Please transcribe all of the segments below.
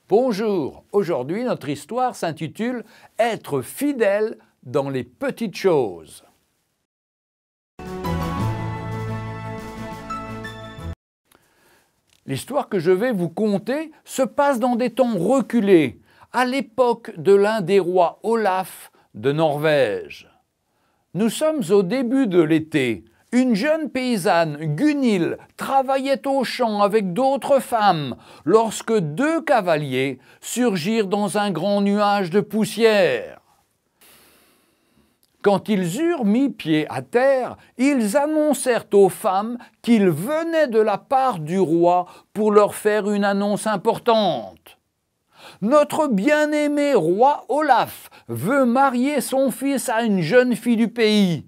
Bonjour, aujourd'hui notre histoire s'intitule « Être fidèle dans les petites choses ». L'histoire que je vais vous conter se passe dans des temps reculés, à l'époque de l'un des rois Olaf de Norvège. Nous sommes au début de l'été. Une jeune paysanne, Gunhild, travaillait au champ avec d'autres femmes lorsque deux cavaliers surgirent dans un grand nuage de poussière. Quand ils eurent mis pied à terre, ils annoncèrent aux femmes qu'ils venaient de la part du roi pour leur faire une annonce importante. Notre bien-aimé roi Olaf veut marier son fils à une jeune fille du pays.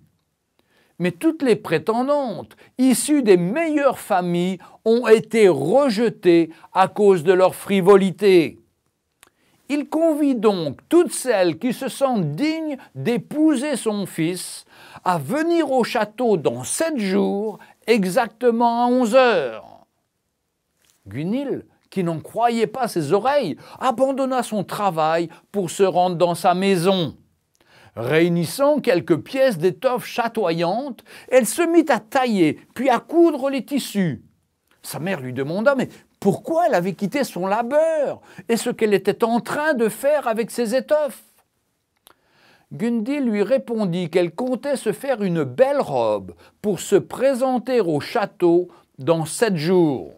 Mais toutes les prétendantes, issues des meilleures familles, ont été rejetées à cause de leur frivolité. Il convie donc toutes celles qui se sentent dignes d'épouser son fils à venir au château dans 7 jours, exactement à 11 heures. Gunhild, qui n'en croyait pas ses oreilles, abandonna son travail pour se rendre dans sa maison. Réunissant quelques pièces d'étoffe chatoyantes, elle se mit à tailler, puis à coudre les tissus. Sa mère lui demanda mais pourquoi elle avait quitté son labeur et ce qu'elle était en train de faire avec ses étoffes. Gunhild lui répondit qu'elle comptait se faire une belle robe pour se présenter au château dans 7 jours.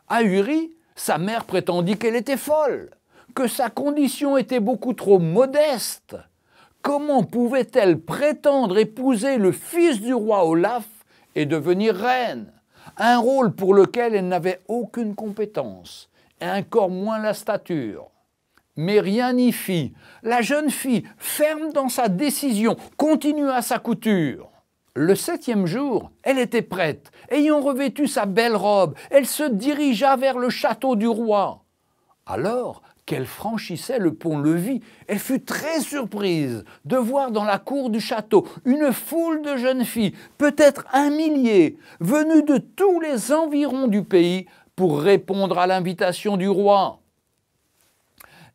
Ahurie, sa mère prétendit qu'elle était folle, que sa condition était beaucoup trop modeste. Comment pouvait-elle prétendre épouser le fils du roi Olaf et devenir reine? Un rôle pour lequel elle n'avait aucune compétence, et encore moins la stature. Mais rien n'y fit. La jeune fille, ferme dans sa décision, continua sa couture. Le 7e jour, elle était prête. Ayant revêtu sa belle robe, elle se dirigea vers le château du roi. Alors qu'elle franchissait le pont-levis, elle fut très surprise de voir dans la cour du château une foule de jeunes filles, peut-être 1 millier, venues de tous les environs du pays pour répondre à l'invitation du roi.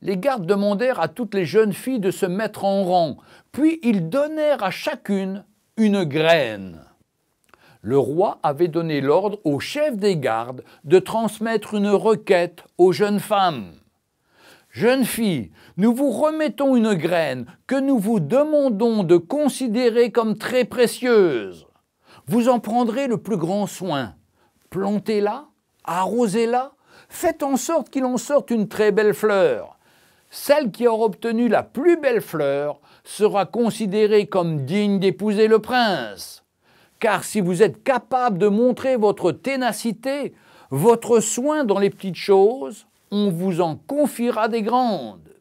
Les gardes demandèrent à toutes les jeunes filles de se mettre en rang, puis ils donnèrent à chacune une graine. Le roi avait donné l'ordre au chef des gardes de transmettre une requête aux jeunes femmes. Jeunes filles, nous vous remettons une graine que nous vous demandons de considérer comme très précieuse. Vous en prendrez le plus grand soin. Plantez-la, arrosez-la, faites en sorte qu'il en sorte une très belle fleur. Celle qui aura obtenu la plus belle fleur sera considérée comme digne d'épouser le prince. Car si vous êtes capable de montrer votre ténacité, votre soin dans les petites choses, on vous en confiera des grandes.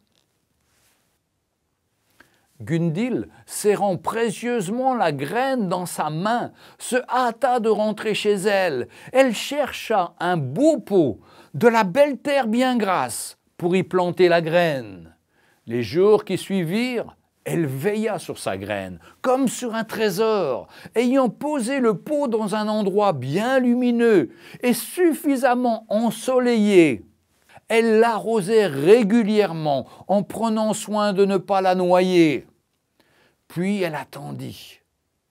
Gunhild, serrant précieusement la graine dans sa main, se hâta de rentrer chez elle. Elle chercha un beau pot, de la belle terre bien grasse, pour y planter la graine. Les jours qui suivirent, elle veilla sur sa graine, comme sur un trésor, ayant posé le pot dans un endroit bien lumineux et suffisamment ensoleillé. Elle l'arrosait régulièrement en prenant soin de ne pas la noyer. Puis elle attendit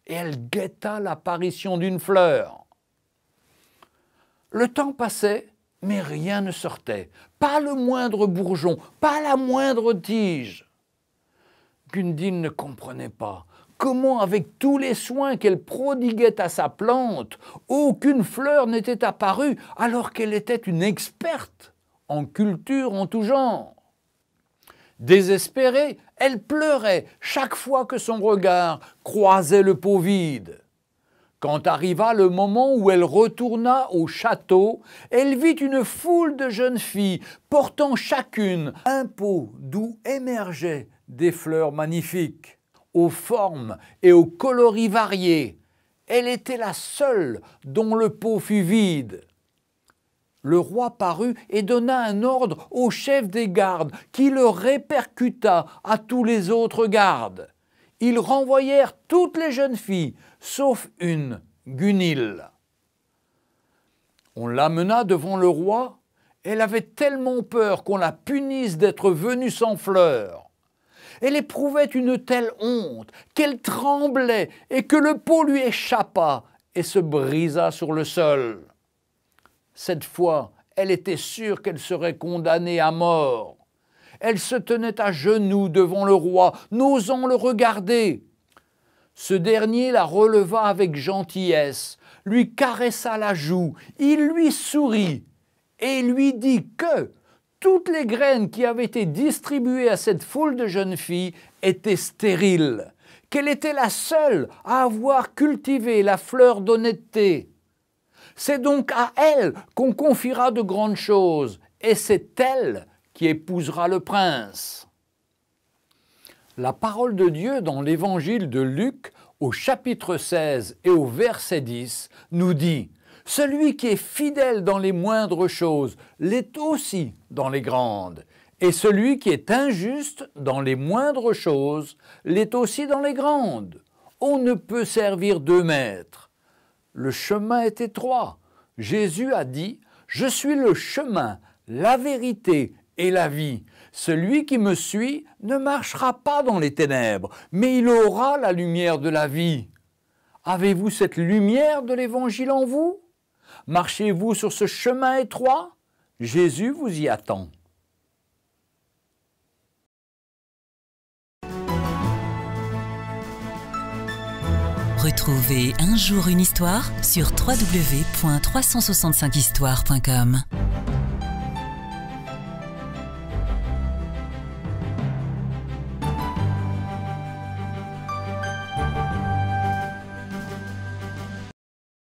et elle guetta l'apparition d'une fleur. Le temps passait, mais rien ne sortait, pas le moindre bourgeon, pas la moindre tige. Gunhild ne comprenait pas comment, avec tous les soins qu'elle prodiguait à sa plante, aucune fleur n'était apparue alors qu'elle était une experte en culture en tout genre. Désespérée, elle pleurait chaque fois que son regard croisait le pot vide. Quand arriva le moment où elle retourna au château, elle vit une foule de jeunes filles portant chacune un pot d'où émergeaient des fleurs magnifiques, aux formes et aux coloris variés. Elle était la seule dont le pot fut vide. Le roi parut et donna un ordre au chef des gardes qui le répercuta à tous les autres gardes. Ils renvoyèrent toutes les jeunes filles, sauf une, Gunhild. On l'amena devant le roi Elle avait tellement peur qu'on la punisse d'être venue sans fleurs. Elle éprouvait une telle honte qu'elle tremblait et que le pot lui échappa et se brisa sur le sol. Cette fois, elle était sûre qu'elle serait condamnée à mort. Elle se tenait à genoux devant le roi, n'osant le regarder. Ce dernier la releva avec gentillesse, lui caressa la joue, il lui sourit et lui dit que toutes les graines qui avaient été distribuées à cette foule de jeunes filles étaient stériles, qu'elle était la seule à avoir cultivé la fleur d'honnêteté. C'est donc à elle qu'on confiera de grandes choses, et c'est elle qui épousera le prince. La parole de Dieu dans l'évangile de Luc, au chapitre 16 et au verset 10, nous dit « Celui qui est fidèle dans les moindres choses l'est aussi dans les grandes, et celui qui est injuste dans les moindres choses l'est aussi dans les grandes. On ne peut servir deux maîtres. » Le chemin est étroit. Jésus a dit « Je suis le chemin, la vérité et la vie. Celui qui me suit ne marchera pas dans les ténèbres, mais il aura la lumière de la vie. » Avez-vous cette lumière de l'Évangile en vous? Marchez-vous sur ce chemin étroit? Jésus vous y attend. Retrouvez Un jour une histoire sur www.365histoire.com.